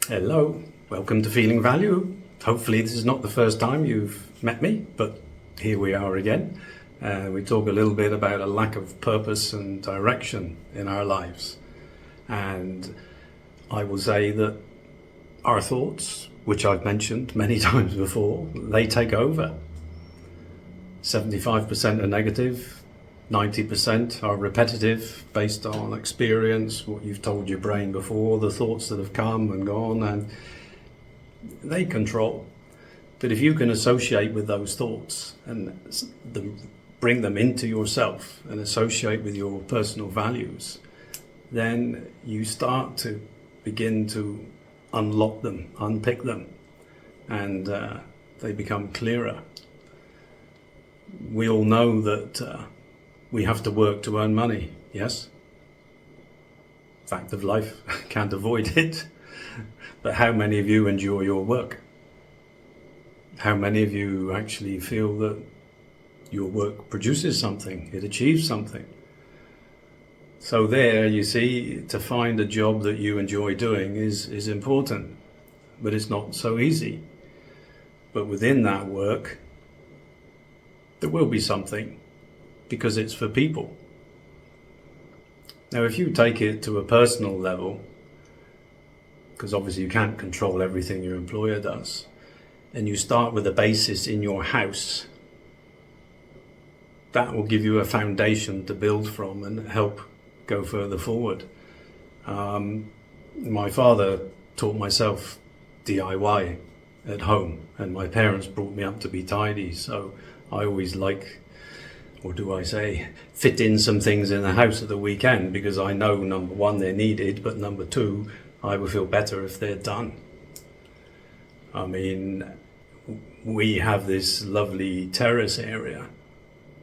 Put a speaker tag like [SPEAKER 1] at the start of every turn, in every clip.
[SPEAKER 1] Hello, welcome to Feeling Value. Hopefully this is not the first time you've met me, but here we are again. We talk a little bit about a lack of purpose and direction in our lives. And I will say that our thoughts, which I've mentioned many times before, they take over. 75% are negative, 90% are repetitive based on experience, what you've told your brain before, the thoughts that have come and gone, and they control. But if you can associate with those thoughts and bring them into yourself and associate with your personal values, then you start to begin to unlock them, unpick them, and they become clearer. We all know that we have to work to earn money, yes? Fact of life, can't avoid it. But how many of you enjoy your work? How many of you actually feel that your work produces something, it achieves something? So there, you see, to find a job that you enjoy doing is important, but it's not so easy. But within that work, there will be something, because it's for people. Now, if you take it to a personal level, because obviously you can't control everything your employer does, and you start with a basis in your house, that will give you a foundation to build from and help go further forward. My father taught myself DIY at home, and my parents brought me up to be tidy, so I always fit in some things in the house at the weekend, because I know, number one, they're needed, but number two, I will feel better if they're done. I mean, we have this lovely terrace area,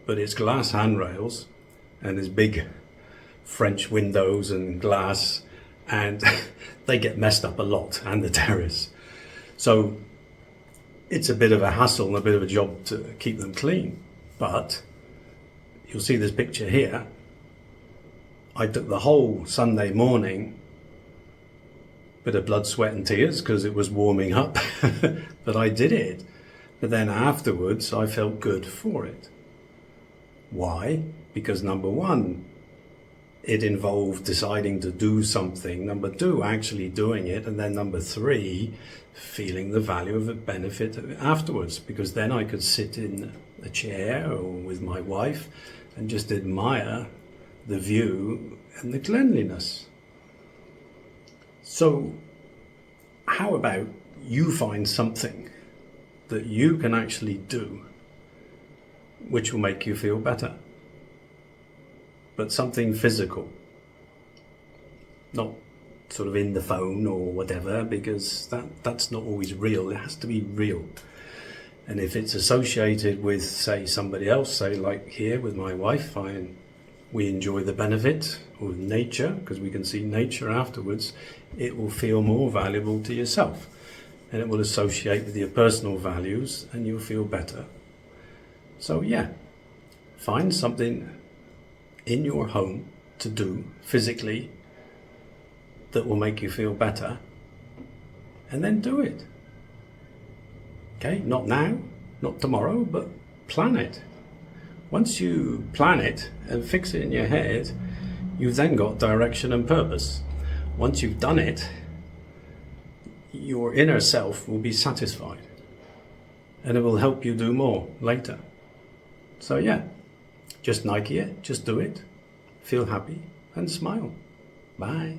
[SPEAKER 1] but it's glass handrails and there's big French windows and glass, and they get messed up a lot, and the terrace. So it's a bit of a hassle and a bit of a job to keep them clean. But you'll see this picture here. I took the whole Sunday morning, bit of blood, sweat and tears because it was warming up, but I did it. But then afterwards I felt good for it. Why? Because number one, it involved deciding to do something. Number two, actually doing it. And then number three, feeling the value of the benefit afterwards, because then I could sit in a chair or with my wife and just admire the view and the cleanliness. So how about you find something that you can actually do which will make you feel better? But something physical, not sort of in the phone or whatever, because that's not always real. It has to be real. And if it's associated with, say, somebody else, say like here with my wife, we enjoy the benefit of nature, because we can see nature afterwards, it will feel more valuable to yourself. And it will associate with your personal values and you'll feel better. So yeah, find something in your home to do physically that will make you feel better, and then do it. Okay, not now, not tomorrow, but plan it. Once you plan it and fix it in your head, you've then got direction and purpose. Once you've done it, your inner self will be satisfied, and it will help you do more later. So yeah, just Nike it, just do it, feel happy and smile. Bye.